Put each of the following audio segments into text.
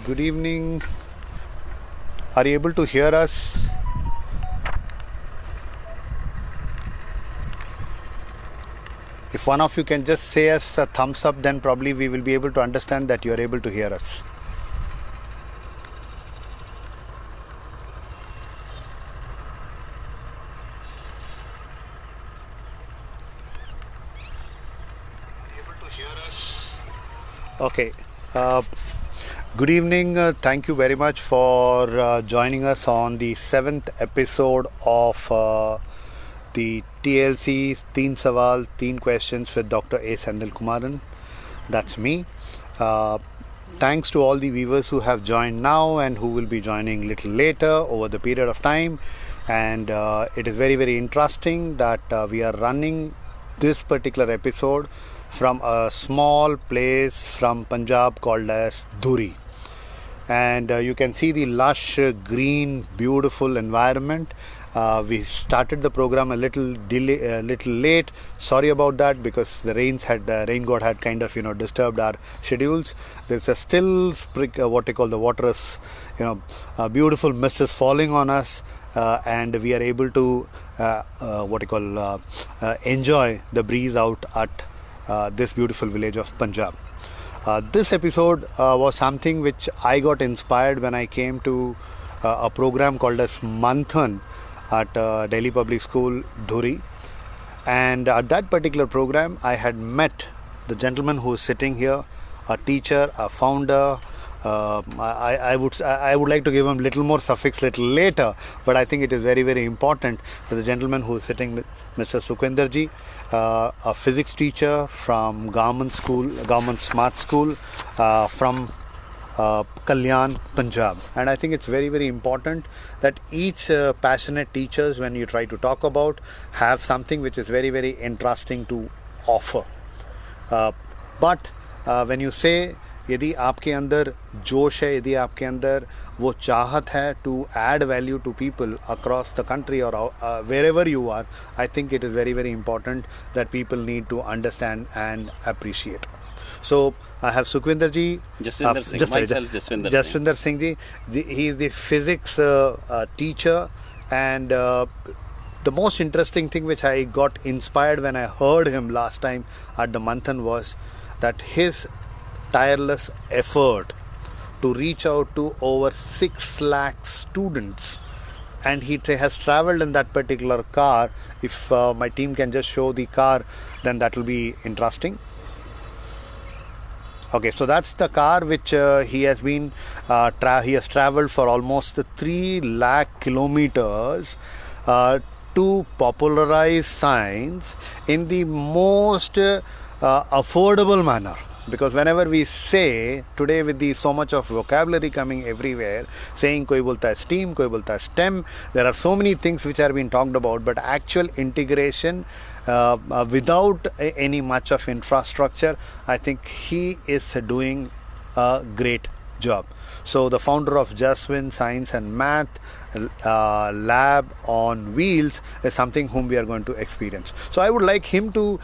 Good evening. Are you able to hear us? If one of you can just say us a thumbs up, then probably we will be able to understand that you are able to hear us. Okay. Good evening. Thank you very much for joining us on the 7th episode of the TLC Teen Sawal, Teen Questions with Dr. A. Sendil Kumaran. That's me. Thanks to all the viewers who have joined now and who will be joining a little later over the period of time. And it is very, very interesting that we are running this particular episode from a small place from Punjab called as Dhuri. And you can see the lush, green, beautiful environment. We started the program a little late. Sorry about that, because the rain god had kind of disturbed our schedules. There's a still what they call the water is, beautiful mist is falling on us, and we are able to enjoy the breeze out at this beautiful village of Punjab. This episode was something which I got inspired when I came to a program called as Manthan at Delhi Public School, Dhuri. And at that particular program, I had met the gentleman who is sitting here, a teacher, a founder. I would like to give him little more suffix little later, but I think it is very, very important that the gentleman who is sitting with Mr. Sukhwinder ji, a physics teacher from Government Smart School from Kalyan, Punjab. And I think it's very, very important that each passionate teachers, when you try to talk about, have something which is very, very interesting to offer. But when you say यदि आपके अंदर जोश है, यदि आपके अंदर वो चाहत है to add value to people across the country और wherever you are, I think it is very, very important that people need to understand and appreciate. So I have Sukhwinder ji, Jaswinder Singh ji. He is the physics teacher, and the most interesting thing which I got inspired when I heard him last time at the Manthan was that his tireless effort to reach out to over 6 lakh students, and he has traveled in that particular car. If my team can just show the car, then that will be interesting. Okay, so that's the car which he has been he has traveled for almost 3 lakh kilometers to popularize science in the most affordable manner. Because whenever we say today, with so much of vocabulary coming everywhere, saying koi bolta hai steam, koi bolta hai STEM, there are so many things which are being talked about, but actual integration without any much of infrastructure, I think he is doing a great job. So the founder of Jaswin Science and Math Lab on Wheels is something whom we are going to experience. So I would like him to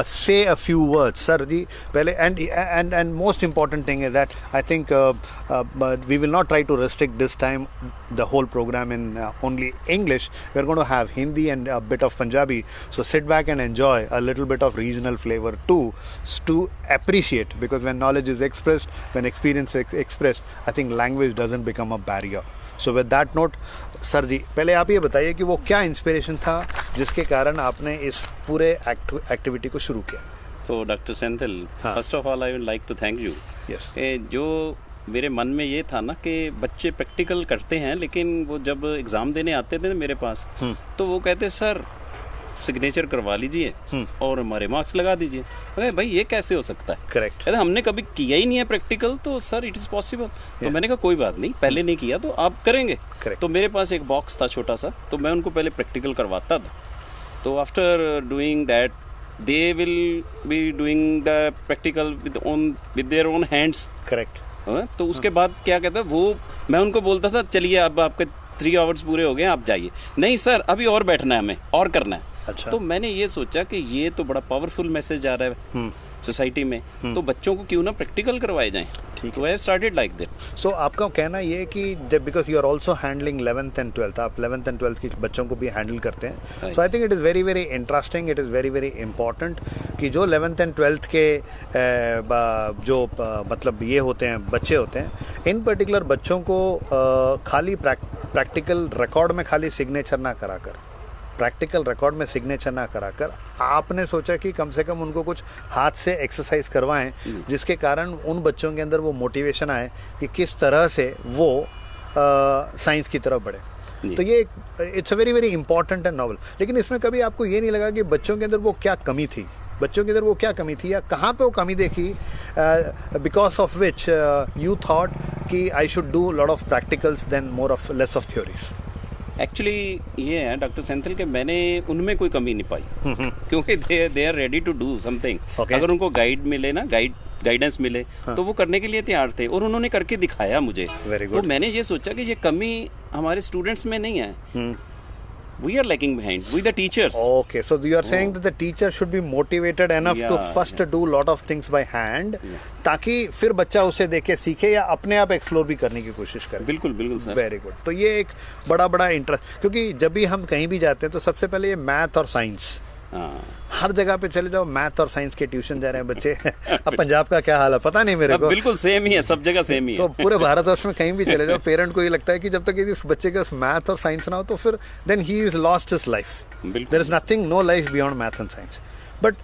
say a few words, sir ji. And most important thing is that I think but we will not try to restrict this time the whole program in only English. We are going to have Hindi and a bit of Punjabi. So sit back and enjoy a little bit of regional flavor too, to appreciate, because when knowledge is expressed, when experience is expressed, I think language doesn't become a barrier. So with that note, sir ji, पहले आप ये बताइए कि वो क्या inspiration था जिसके कारण आपने इस पूरे एक्टिविटी को शुरू किया. तो doctor Senthil, first of all I would like to thank you. Yes. जो मेरे मन में ये था ना कि बच्चे प्रैक्टिकल करते हैं, लेकिन वो जब एग्ज़ाम देने आते थे मेरे पास, तो वो कहते सर सिग्नेचर करवा लीजिए और हमारे मार्क्स लगा दीजिए. अरे भाई, ये कैसे हो सकता है? करेक्ट. हमने कभी किया ही नहीं है प्रैक्टिकल, तो सर इट इज़ पॉसिबल. तो मैंने कहा कोई बात नहीं, पहले नहीं किया तो आप करेंगे. Correct. तो मेरे पास एक बॉक्स था छोटा सा, तो मैं उनको पहले प्रैक्टिकल करवाता था. तो after doing that they will be doing the practical with their own hands. Correct. तो उसके बाद क्या कहता है वो, मैं उनको बोलता था चलिए अब आपके 3 आवर्स पूरे हो गए, आप जाइए. नहीं सर, अभी और बैठना है, हमें और करना है. अच्छा. तो मैंने ये सोचा कि ये तो बड़ा पावरफुल मैसेज आ रहा है. सोसाइटी में, तो बच्चों को क्यों ना प्रैक्टिकल करवाए जाएं। ठीक तो I started like that. So आपका कहना ये है कि जब because you are also handling 11th and 12th, आप 11th एंड 12th के बच्चों को भी हैंडल करते हैं, so I think it is very very interesting, it is very very important कि जो 11th एंड 12th के जो मतलब ये होते हैं बच्चे होते हैं, इन पर्टिकुलर बच्चों को खाली प्रैक्टिकल रिकॉर्ड में खाली सिग्नेचर ना कराकर, प्रैक्टिकल रिकॉर्ड में सिग्नेचर ना कराकर आपने सोचा कि कम से कम उनको कुछ हाथ से एक्सरसाइज करवाएं, जिसके कारण उन बच्चों के अंदर वो मोटिवेशन आए कि किस तरह से वो साइंस की तरफ बढ़े। तो ये it's a very very important and novel. लेकिन इसमें कभी आपको ये नहीं लगा कि बच्चों के अंदर वो क्या कमी थी, बच्चों के अंदर वो क्या कमी थी या कहाँ पे वो कमी देखी, because of which you thought कि I should do lot of practicals then more of less of theories? Actually ये है डॉक्टर सेंथिल के मैंने उनमें कोई कमी नहीं पाई, क्योंकि they are ready to do something. अगर उनको गाइड मिले ना, गाइडेंस मिले, तो वो करने के लिए तैयार थे और उन्होंने करके दिखाया मुझे। तो मैंने ये सोचा कि ये कमी हमारे स्टूडेंट्स में नहीं है। We are lagging behind. We the teachers. Okay, so you are saying that the teacher should be motivated enough to first do lot of things by hand, ताकि फिर बच्चा उसे देखे सीखे या अपने आप एक्सप्लोर भी करने की कोशिश करे। बिल्कुल बिल्कुल सर। Very good. तो ये एक बड़ा इंटरेस्ट, क्योंकि जब भी हम कहीं भी जाते हैं तो सबसे पहले ये मैथ और साइंस, हर जगह पे चले जाओ मैथ और साइंस के ट्यूशन जा रहे हैं बच्चे। अब पंजाब का क्या हाल है पता नहीं मेरे को, बिल्कुल सेम ही है, सब जगह सेम ही है। तो पूरे भारतवर्ष में कहीं भी चले जाओ, पेरेंट को ये लगता है कि जब तक इस बच्चे के मैथ और साइंस ना हो तो फिर then he is lost his life, there is nothing, no life beyond math and science. But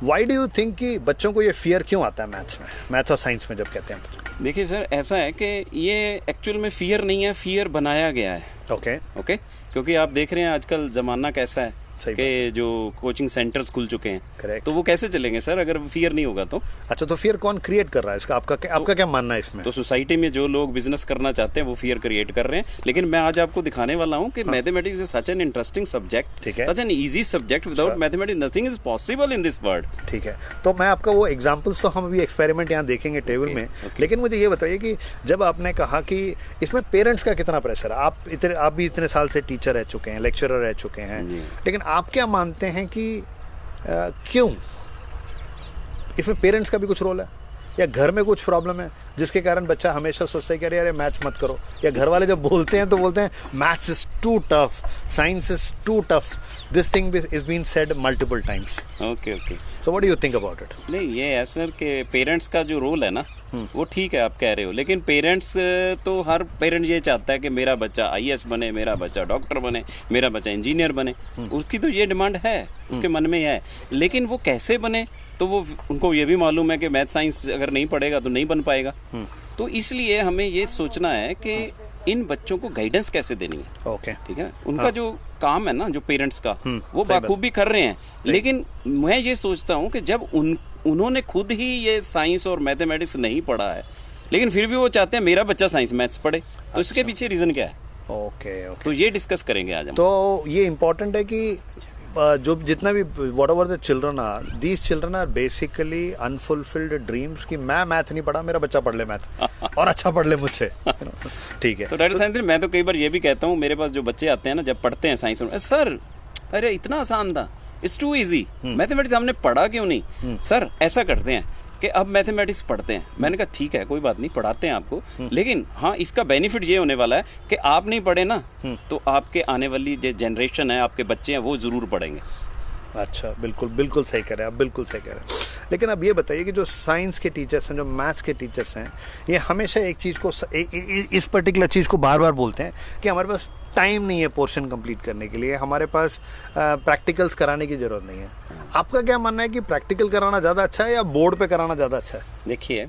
why do you think कि बच्चों को ये फियर क्यों आता है मैथ्स और साइंस में जब कहते हैं? देखिए सर, ऐसा है कि ये एक्चुअल में फियर नहीं है, फियर बनाया गया है। ओके, क्योंकि आप देख रहे हैं आजकल जमाना कैसा है कि जो कोचिंग सेंटर्स खुल चुके हैं, Correct. तो वो कैसे चलेंगे सर अगर फियर नहीं होगा तो? अच्छा, तो फियर कौन क्रिएट कर रहा है इसका? आपका क्या मानना है इसमें? तो सोसाइटी में जो लोग बिजनेस करना चाहते हैं वो फियर क्रिएट कर रहे हैं। लेकिन मैं आज आपको दिखाने वाला हूँ कि mathematics is such an interesting subject, such an easy subject, without mathematics nothing is possible in this world. ठीक है, तो मैं आपका वो एग्जांपल्स तो हम अभी एक्सपेरिमेंट यहाँ देखेंगे टेबल में, लेकिन मुझे ये बताइए कि जब आपने कहा कि इसमें पेरेंट्स का कितना प्रेशर है, आप भी इतने साल से टीचर रह चुके हैं, लेक्चरर रह चुके हैं, लेकिन आप क्या मानते हैं कि क्यों इसमें पेरेंट्स का भी कुछ रोल है, या घर में कुछ प्रॉब्लम है जिसके कारण बच्चा हमेशा सोचता है कि अरे मैथ्स मत करो, या घर वाले जब बोलते हैं तो बोलते हैं maths is too tough, science is too tough, this thing is been said multiple times. Okay, so what do you think about it? नहीं, ये है सर कि पेरेंट्स का जो रोल है ना, वो ठीक है आप कह रहे हो, लेकिन पेरेंट्स तो हर पेरेंट ये चाहता है कि मेरा बच्चा IAS बने, मेरा बच्चा डॉक्टर बने, मेरा बच्चा इंजीनियर बने, उसकी तो ये डिमांड है, उसके मन में है। लेकिन वो कैसे बने, तो वो उनको ये भी मालूम है कि मैथ साइंस अगर नहीं पढ़ेगा तो नहीं बन पाएगा। तो इसलिए हमें ये सोचना है कि इन बच्चों को गाइडेंस कैसे देनी है। ओके, ठीक है, उनका जो काम है ना, जो पेरेंट्स का, वो बाखूबी कर रहे हैं। लेकिन मैं ये सोचता हूँ कि जब उन्होंने खुद ही ये साइंस और मैथमेटिक्स नहीं पढ़ा है, लेकिन फिर भी वो चाहते हैं मेरा बच्चा साइंस मैथ्स पढ़े, तो इसके पीछे रीजन क्या है? ओके, तो ये डिस्कस करेंगे आज हम। तो ये इम्पोर्टेंट है कि जो जितना भी whatever the children are, these children are basically unfulfilled dreams कि मैं मैथ नहीं पढ़ा, मेरा बच्चा पढ़ ले मैथ और अच्छा पढ़ ले मुझसे। ठीक है, तो डॉक्टर सेंथिल, मैं तो कई बार ये भी कहता हूँ, मेरे पास जो बच्चे आते हैं ना, जब पढ़ते हैं साइंस, सर अरे इतना आसान था, इट्स टू इजी, मैथमेटिक्स हमने पढ़ा क्यों नहीं? सर ऐसा करते हैं कि अब मैथमेटिक्स पढ़ते हैं। मैंने कहा ठीक है, कोई बात नहीं, पढ़ाते हैं आपको, लेकिन हाँ इसका बेनिफिट ये होने वाला है कि आप नहीं पढ़े ना, तो आपके आने वाली जो जनरेशन है, आपके बच्चे हैं, वो जरूर पढ़ेंगे। अच्छा, बिल्कुल सही कह रहे हैं आप, बिल्कुल सही कह रहे हैं। लेकिन अब ये बताइए कि जो साइंस के टीचर्स हैं, जो मैथ्स के टीचर्स हैं, ये हमेशा एक चीज़ को इस पर्टिकुलर चीज़ को बार बार बोलते हैं कि हमारे पास टाइम नहीं है पोर्शन कंप्लीट करने के लिए, हमारे पास प्रैक्टिकल्स कराने की ज़रूरत नहीं है। आपका क्या मानना है कि प्रैक्टिकल कराना ज़्यादा अच्छा है या बोर्ड पे कराना ज़्यादा अच्छा है? देखिए,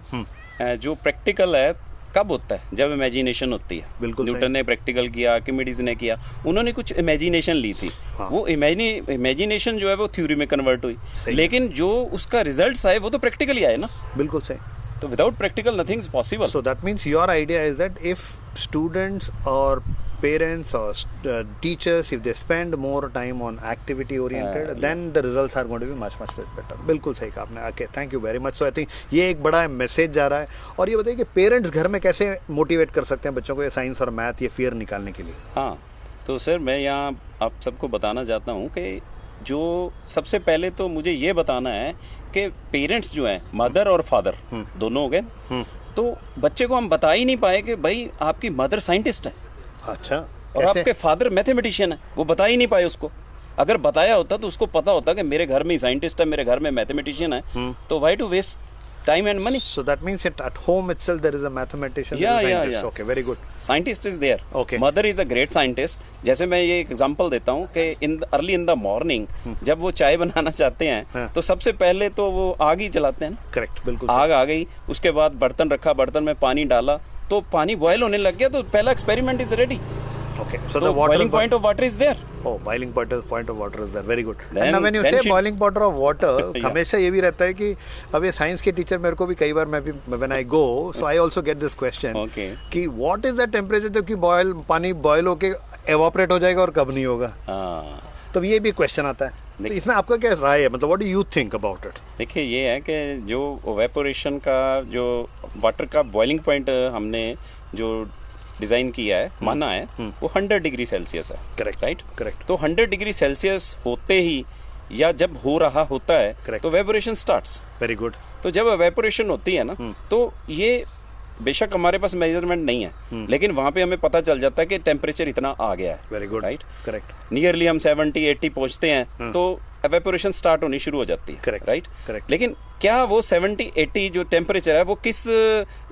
जो प्रैक्टिकल है कब होता है? जब इमेजिनेशन होती है। बिल्कुल, न्यूटन ने प्रैक्टिकल किया, आर्किमिडीज ने किया, उन्होंने कुछ इमेजिनेशन ली थी। हाँ। वो इमेजिनेशन जो है वो थ्योरी में कन्वर्ट हुई, लेकिन जो उसका रिजल्ट्स आए वो तो प्रैक्टिकली आए ना। बिल्कुल सही। तो without practical nothing is possible. So that means your idea is that if students और parents or teachers, if they spend more time on activity oriented, then the results are going to be much better. बिल्कुल सही कहा आपने। Okay, thank you very much. So I think ये एक बड़ा message जा रहा है। और ये बताइए कि पेरेंट्स घर में कैसे मोटिवेट कर सकते हैं बच्चों को ये साइंस और मैथ, ये फियर निकालने के लिए? हाँ, तो सर मैं यहाँ आप सबको बताना चाहता हूँ कि जो सबसे पहले तो मुझे ये बताना है कि पेरेंट्स जो हैं, मदर और फादर दोनों हो गए, तो बच्चे को हम बता ही नहीं पाए कि भाई आपकी मदर साइंटिस्ट है, अच्छा, और आपके फादर मैथमेटिशियन है, वो बता ही नहीं पाए उसको। अगर बताया होता तो उसको पता होता कि मेरे घर में ही साइंटिस्ट है, मेरे घर में मैथमेटिशियन है, तो why to waste time and money? So that means at home itself there is a mathematician, yeah, there is a scientist. yeah. Okay, very good. Scientist is there. Okay. Mother is a great scientist. जैसे मैं ये example देता हूँ कि early in the morning जब वो चाय बनाना चाहते हैं तो सबसे पहले तो वो आग ही जलाते हैं। करेक्ट, बिल्कुल। आग आ गई, उसके बाद बर्तन रखा, बर्तन में पानी डाला, तो पानी बॉयल होने लग गया, तो पहला experiment is ready. Okay, so the boiling point of water is there. Oh, boiling point of water is there. Very good. Then, and when you say boiling point of water, yeah. हमेशा ये भी रहता है कि अब ये science के teacher मेरे को भी कई बार मैं भी when I go, so I also get this question. Okay. कि what is the temperature जब कि पानी बॉयल होके evaporate हो जाएगा और कब नहीं होगा? तो ये भी क्वेश्चन आता है। तो इसमें आपका क्या राय है, मतलब what do you think about it? देखिए, ये है कि जो इवेपोरेशन का, जो वाटर का बॉइलिंग पॉइंट हमने जो डिज़ाइन किया है, माना है, वो 100 डिग्री सेल्सियस है। Correct, right, correct. तो 100 डिग्री सेल्सियस होते ही या जब हो रहा होता है Correct. तो वेपोरेशन स्टार्ट्स। Very good. तो जब वेपोरेशन होती है ना, तो ये बेशक हमारे पास मेजरमेंट नहीं है, लेकिन वहाँ पे हमें पता चल जाता है कि टेम्परेचर इतना आ गया है। Very good, right, correct. Nearly हम 70-80 पहुँचते हैं तो एवेपोरेशन स्टार्ट होनी शुरू हो जाती है। Correct, right, correct. लेकिन क्या वो 70-80 जो टेम्परेचर है वो किस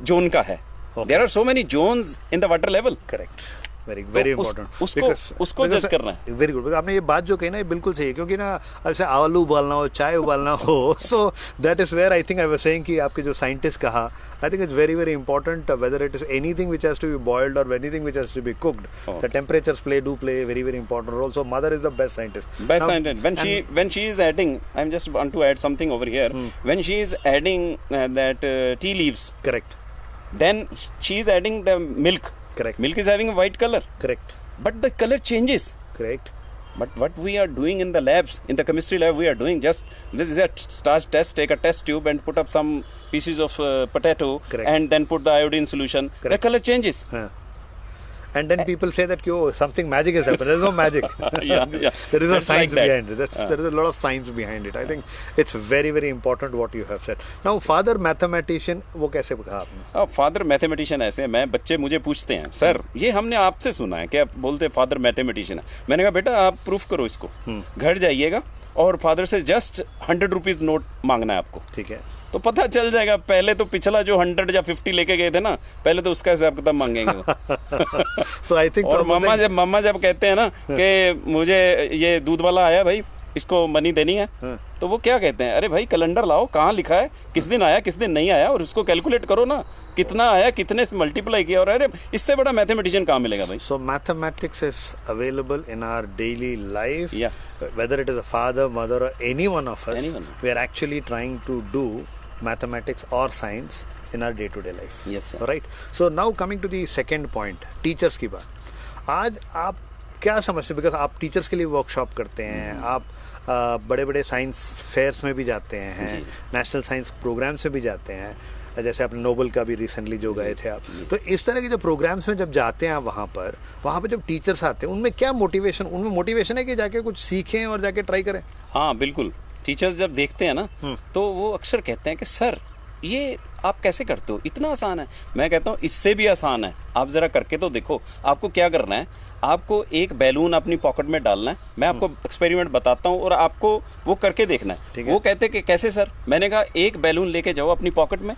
जोन का है? There are so many zones in the water level. Correct. Very important उसको जज करना है। Very good. आपने ये बात जो कही ना, ये बिल्कुल सही है, क्योंकि ना ऐसे आलू उबालना हो, चाय उबालना हो, so that is where I think I was saying कि आपके जो साइंटिस्ट कहा, I think it's very very important whether it is anything which has to be boiled और anything which has to be cooked, the temperatures play very very important role. So mother is the best scientist. Best scientist. When she is adding, I just want to add something over here. When she is adding that tea leaves. Correct. Then she is adding the milk. Correct. Milk is having a white color. Correct. But the color changes. Correct. But what we are doing in the labs, in the chemistry lab, we are doing just this is a starch test. Take a test tube and put up some pieces of potato. Correct. And then put the iodine solution. Correct. The color changes. And then people say that something magic has happened. There is no magic. Yeah. There is a That's science like that. behind it. There is a lot of science behind it. I think it's very very important what you have said. Now, father mathematician, वो कैसे कहा आपने? Father mathematician ऐसे मैं, बच्चे मुझे पूछते हैं, सर ये हमने आपसे सुना है कि आप बोलते हैं फादर मैथमेटिशियन है। मैंने कहा बेटा आप प्रूफ करो इसको, घर जाइएगा और फादर से जस्ट 100 रुपीज नोट मांगना है आपको। ठीक है, तो पता चल जाएगा। पहले तो पिछला जो 100 या 50 लेके गए थे ना, पहले तो उसका हिसाब किताब मांगेंगे वो। so I think और मम्मा जब कहते हैं ना कि मुझे ये दूध वाला आया भाई, इसको मनी देनी है, तो वो क्या कहते हैं, अरे भाई कैलेंडर लाओ, कहाँ लिखा है, किस दिन आया किस दिन नहीं आया, और उसको कैलकुलेट करो ना, कितना आया कितने से मल्टीप्लाई किया, और अरे इससे बड़ा मैथमेटिशियन कहाँ मिलेगा भाई। So mathematics is available in our daily life. Yeah. Whether it is a father, mother, or any one of us, Anyone. we are actually trying to do mathematics or science in our day-to-day life. Yes, sir. Right. So now coming to the second point, teachers की बात। आज आप क्या समझते हैं, because आप teachers के लिए वर्कशॉप करते हैं, आप बड़े बड़े साइंस फेयर्स में भी जाते हैं, नेशनल साइंस प्रोग्राम से भी जाते हैं, जैसे आपने नोबल का भी रिसेंटली जो गए थे आप, तो इस तरह के जो प्रोग्राम्स में जब जाते हैं आप वहाँ पर जब टीचर्स आते हैं, उनमें क्या मोटिवेशन, उनमें मोटिवेशन है कि जाके कुछ सीखें और जाके ट्राई करें? हाँ बिल्कुल, टीचर्स जब देखते हैं ना तो वो अक्सर कहते हैं कि सर ये आप कैसे करते हो, इतना आसान है। मैं कहता हूँ इससे भी आसान है, आप ज़रा करके तो देखो। आपको क्या करना है, आपको एक बैलून अपनी पॉकेट में डालना है, मैं आपको एक्सपेरिमेंट बताता हूँ और आपको वो करके देखना है। वो कहते हैं कि कैसे सर? मैंने कहा एक बैलून लेके जाओ अपनी पॉकेट में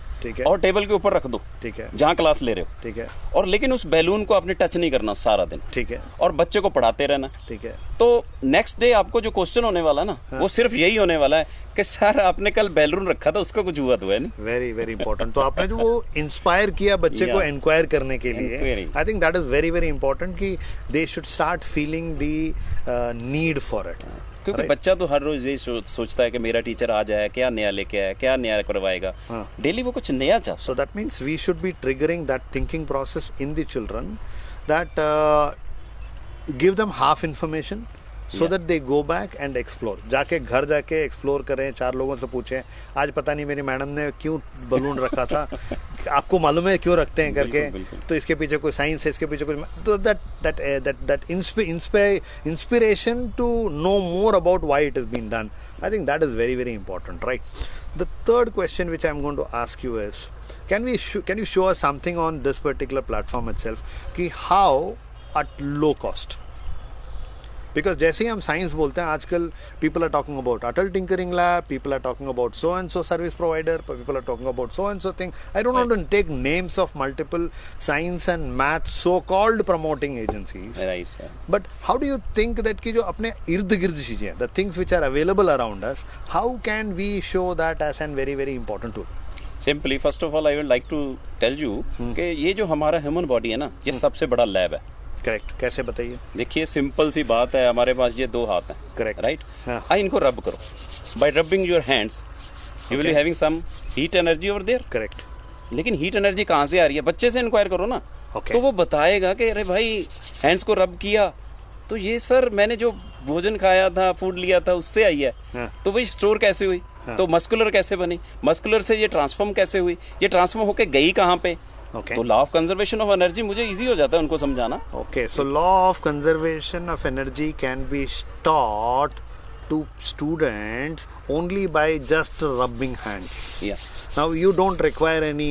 और टेबल के ऊपर रख दो, ठीक है, जहाँ क्लास ले रहे हो, ठीक है, और लेकिन उस बैलून को आपने टच नहीं करना सारा दिन, ठीक है, और बच्चे को पढ़ाते रहना, ठीक है। तो नेक्स्ट डे आपको जो क्वेश्चन होने वाला ना, वो सिर्फ यही होने वाला है कि सर आपने कल बैलून रखा था, उसका कुछ हुआ तो है नहीं। Very very important. तो आपने जो वो इंस्पायर किया बच्चे को इंक्वायर करने के लिए, I think that is very very important कि they should start feeling the need for it. क्योंकि बच्चा तो हर रोज यही सोचता है कि मेरा टीचर आ जाए, क्या नया लेके आया, क्या नया करवाएगा, डेली वो कुछ नया चाहता। So that means we should be triggering that thinking process in the children, that give them half information so that they go back and explore. जाके घर जाके एक्सप्लोर करें, 4 लोगों से पूछें आज पता नहीं मेरी मैडम ने क्यों बलून रखा था, आपको मालूम है क्यों रखते हैं करके, तो इसके पीछे कोई साइंस है, इसके पीछे कुछ, तो that inspiration to know more about why it has been done. I think that is very, very important, right? The third question which I am going to ask you is, can you show us something on this particular platform itself कि how at low cost? Because जैसे ही हम science बोलते हैं आजकल people are talking about Atal Tinkering Lab, people are talking about so and so service provider, people are talking about so and so thing. I don't want to take names of multiple science and math so-called promoting agencies. Right, sir. But how do you think that कि जो अपने इर्द-गिर्द चीजें हैं, the things which are available around us, how can we show that as an very, very important tool? Simply, first of all, I would like to tell you कि ये जो हमारा ह्यूमन बॉडी है ना, ये सबसे बड़ा लैब है. करेक्ट, कैसे बताइए? देखिए सिंपल सी बात है, हमारे पास ये 2 हाथ हैं. Correct, right. आई इनको रब करो. By rubbing your hands you will be having some heat energy over there. Correct. लेकिन हीट एनर्जी कहाँ से आ रही है? बच्चे से इंक्वायर करो ना. तो वो बताएगा कि अरे भाई हैंड्स को रब किया तो ये सर मैंने जो भोजन खाया था, फूड लिया था, उससे आई है. तो वही स्टोर कैसे हुई? तो मस्कुलर कैसे बनी? मस्कुलर से ये ट्रांसफॉर्म कैसे हुई? ये ट्रांसफॉर्म होके गई कहाँ पे? तो law of conservation of energy मुझे इजी हो जाता है उनको समझाना. Okay, so law of conservation of energy can be taught to students only by just rubbing hands. Yeah. Now you don't require any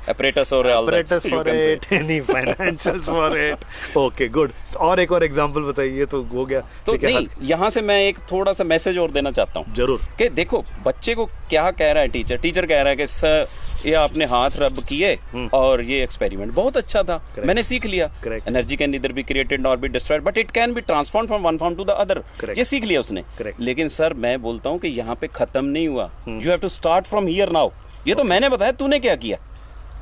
apparatus or apparatus for it, any financials for it. Okay, good. और एक और example बताइए तो हो गया. तो नहीं, यहाँ से मैं एक थोड़ा सा मैसेज और देना चाहता हूँ. जरूर. कि देखो बच्चे को क्या कह रहा है टीचर कह रहा है कि सर ये आपने हाथ रब किए और ये एक्सपेरिमेंट बहुत अच्छा था. मैंने सीख लिया. Energy can neither be created nor be destroyed but it can be transform from one form to the other. ये सीख लिया उसने. लेकिन सर मैं बोलता हूँ कि यहाँ पे खत्म नहीं हुआ. You have to start from here now. ये तो मैंने बताया, तूने क्या किया?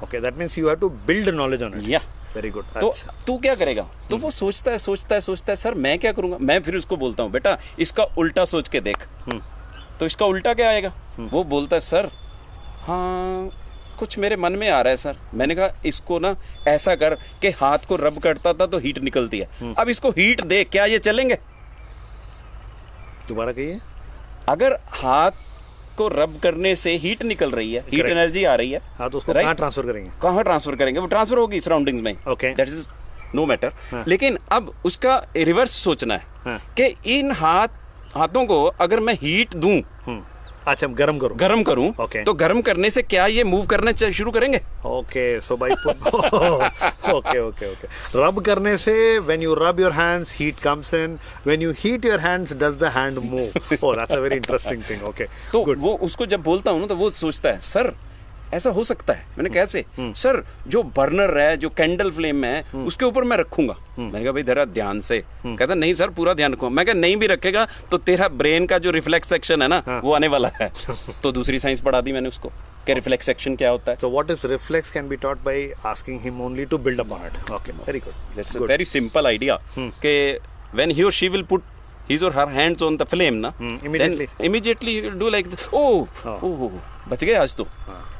Okay, that means you have to build knowledge on it. Yeah very good. तो तू क्या करेगा? तो वो सोचता है सर मैं क्या करूंगा. मैं फिर उसको बोलता हूँ बेटा इसका उल्टा सोच के देख. तो इसका उल्टा क्या आएगा? वो बोलता है सर हाँ कुछ मेरे मन में आ रहा है सर. मैंने कहा इसको ना ऐसा कर कि हाथ को रब करता था तो हीट निकलती है. अब इसको हीट दे, क्या ये चलेंगे? दोबारा कहिए. अगर हाथ को रब करने से हीट निकल रही है, हीट एनर्जी आ रही है, हाँ, तो उसको कहाँ ट्रांसफर करेंगे? कहाँ ट्रांसफर करेंगे? वो ट्रांसफर होगी सराउंडिंग्स में. Okay, that is no matter. लेकिन अब उसका रिवर्स सोचना है कि इन हाथों को अगर मैं हीट दूं, अच्छा गरम करूं. Okay. तो गरम करने से क्या ये मूव करना शुरू करेंगे? ओके, सो बाय ओके रब करने से when you rub your hands heat comes in, when you heat your hands does the hand move. Oh that's a very interesting thing. Okay, तो वो उसको जब बोलता हूं ना तो वो सोचता है सर ऐसा हो सकता है. मैंने कैसे? सर जो बर्नर है, जो कैंडल फ्लेम है, उसके ऊपर मैं रखूंगा. मैंने कहा भाई जरा ध्यान से. कहता नहीं सर पूरा ध्यान रखूंगा. मैं कहा नहीं भी रखेगा तो तेरा ब्रेन का जो रिफ्लेक्स सेक्शन है ना वो आने वाला है. तो दूसरी साइंस पढ़ा दी मैंने उसको कि रिफ्लेक्स सेक्शन क्या होता है. So what is reflex can be taught by asking him only to build upon it. Okay, very good. That's a very simple idea. कि when he or she will put his or her hands on the flame ना, immediately he will do like this. Oh, बच गए आज तो.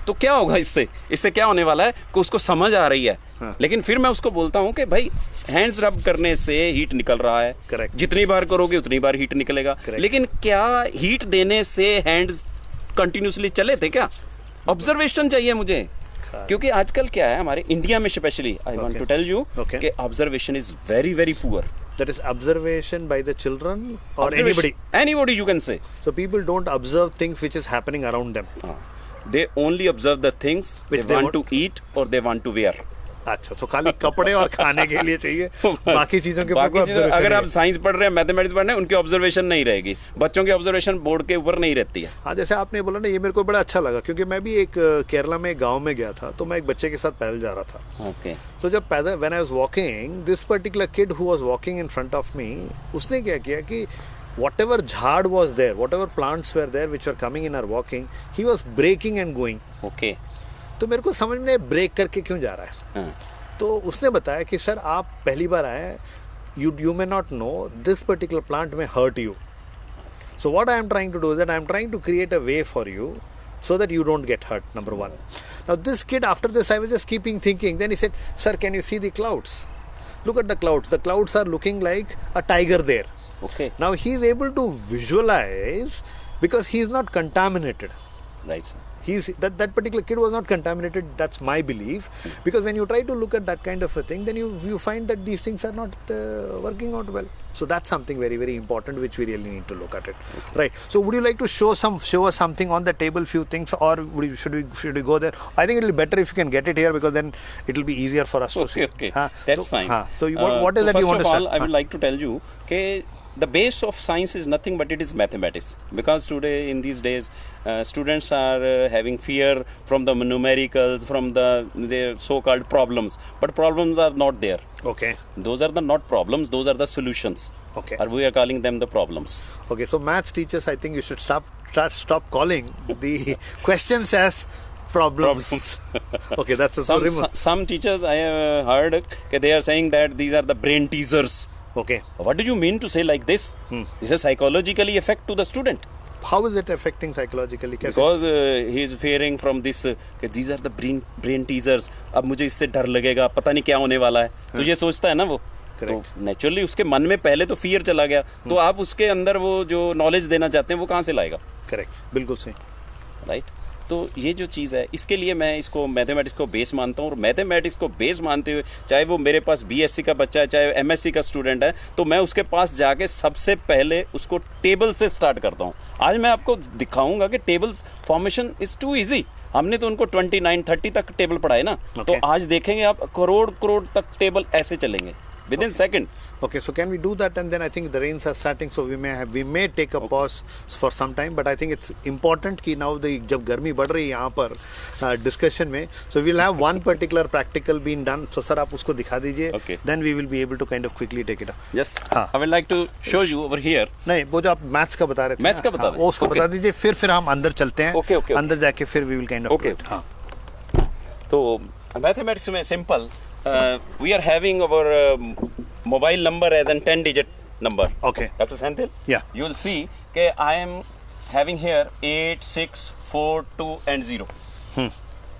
तो क्या होगा इससे क्या होने वाला है कि उसको समझ आ रही है. लेकिन फिर मैं उसको बोलता हूँ कि भाई हैंड्स रब करने से हीट निकल रहा है. Correct. जितनी बार करोगे उतनी बार हीट निकलेगा. लेकिन क्या हीट देने से हैंड्स कंटिन्यूसली चले थे क्या? ऑब्जर्वेशन चाहिए मुझे. क्योंकि आजकल क्या है हमारे इंडिया में specially I want to tell you कि observation is very very poor. That is observation by the children or anybody you can say. So people don't observe things which is happening around them. They only observe the things which they want to eat or they want to wear. अच्छा, तो खाली कपड़े और खाने के लिए चाहिए, बाकी चीजों के ऊपर अगर आप साइंस पढ़ रहे हैं, मैथमेटिक्स पढ़ रहे हैं, उनकी ऑब्जर्वेशन नहीं रहेगी. बच्चों की ऑब्जर्वेशन बोर्ड के ऊपर नहीं रहती है. हाँ, जैसे आपने बोला ना, ये मेरे को बड़ा अच्छा लगा क्योंकि मैं भी एक केरला में गांव में गया था. तो मैं एक बच्चे के साथ पैदल जा रहा था. ओके. सो जब पैदल when I was walking, this particular kid who was walking in front of me, उसने क्या किया कि whatever झाड़ was there, whatever plants were there which were coming in our walking, he was breaking and going. Okay. तो मेरे को समझ में ब्रेक करके क्यों जा रहा है. तो उसने बताया कि सर आप पहली बार आए, you may not know this particular plant may hurt you. So what I am trying to do is that I am trying to create a way for you so that you don't get hurt, number one. Now this kid, after this I was just keeping thinking. Then he said, sir, can you see the clouds? Look at the clouds. The clouds are looking like a tiger there. Okay. Now he is able to visualize because he is not contaminated. Right, sir. That particular kid was not contaminated. That's my belief. Because when you try to look at that kind of a thing, then you find that these things are not working out well. So that's something very, very important which we really need to look at it. Okay. Right. So would you like to show us something on the table, few things, or should we go there? I think it will be better if you can get it here because then it will be easier for us to see. Okay. That's fine. So what is that you want to start? First of all, I would like to tell you that the base of science is nothing but it is mathematics, because today in these days students are having fear from the numericals, from their so-called problems, but problems are not there. Okay. Those are not problems, those are the solutions. Okay. Or we are calling them the problems. Okay, so maths teachers, I think you should stop calling the questions as problems. Okay, that's some teachers I have heard they are saying that these are the brain teasers. Okay. What do you mean to say like this? This is psychologically effect to the student. How is it affecting psychologically? Because he is fearing from this these are the brain teasers. अब मुझे इससे डर लगेगा, पता नहीं क्या होने वाला है. तो ये सोचता है ना वो. तो नेचुरली उसके मन में पहले तो फियर चला गया. तो आप उसके अंदर वो जो नॉलेज देना चाहते हैं वो कहाँ से लाएगा? करेक्ट, बिल्कुल सही. राइट. तो ये जो चीज़ है, इसके लिए मैं इसको मैथमेटिक्स को बेस मानता हूँ. और मैथमेटिक्स को बेस मानते हुए चाहे वो मेरे पास बीएससी का बच्चा है, चाहे एमएससी का स्टूडेंट है, तो मैं उसके पास जाके सबसे पहले उसको टेबल से स्टार्ट करता हूँ. आज मैं आपको दिखाऊंगा कि tables formation is too easy. हमने तो उनको 29-30 तक टेबल पढ़ाए ना. तो आज देखेंगे आप करोड़ तक टेबल ऐसे चलेंगे within second. Okay, so can we do that, and then I think the rains are starting, so we may take a pause for some time, but I think it's important कि now जब गर्मी बढ़ रही है यहाँ पर discussion में, so we'll have one particular practical being done. So sir आप उसको दिखा दीजिए. Okay. Then we will be able to kind of quickly take it up. Yes. I would like to show you over here. नहीं, वो जो आप maths का बता रहे थे. मैथ्स का बता रहे थे. उसको बता दीजिए, फिर हम अंदर चलते हैं. Okay. अंदर जाके फिर we will kind of. Okay. हाँ. तो मैथमेटिक्स में simple we are having our mobile number as a 10-digit number. Okay. Dr. Senthil? Yeah. You will see that I am having here 8, 6, 4, 2 and 0.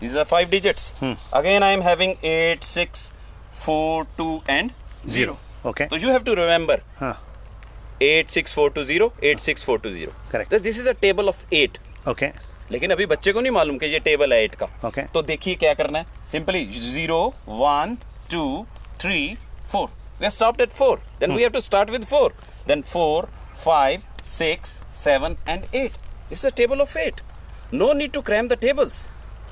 These are 5 digits. Again I am having 8, 6, 4, 2 and 0. Okay. So you have to remember 8, 6, 4, 2, 0, 8, 6, 4, 2, 0. Correct. This is a table of 8. Okay. लेकिन अभी बच्चे को नहीं मालूम कि ये table है 8 का. Okay. तो देखिए क्या करना है. Simply 0, 1, 2, 3, 4. We have stopped at 4. Then we have to start with 4. Then 4, 5, 6, 7 and 8. This is a table of 8. No need to cram the tables.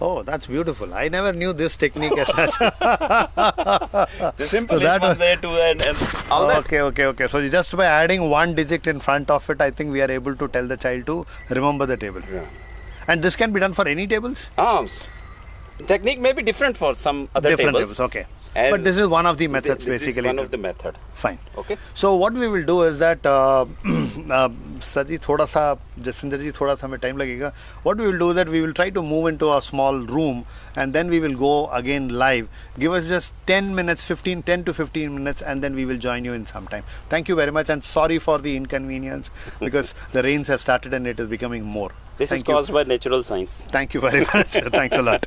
Oh, that's beautiful. I never knew this technique as such. The simple is 1, 2 and all that. Okay. So just by adding one digit in front of it, I think we are able to tell the child to remember the table. Yeah. And this can be done for any tables? Technique may be different for some other different tables. Okay. But this is one of the methods basically. This is one of the method. Fine. Okay. So what we will do is that, sir ji, thoda sa, Jasinder ji, thoda sa hame time lagega. What we will do is that we will try to move into a small room and then we will go again live. Give us just 10 to 15 minutes and then we will join you in some time. Thank you very much and sorry for the inconvenience because the rains have started and it is becoming more. This is caused by natural science. Thank you very much. Thanks a lot.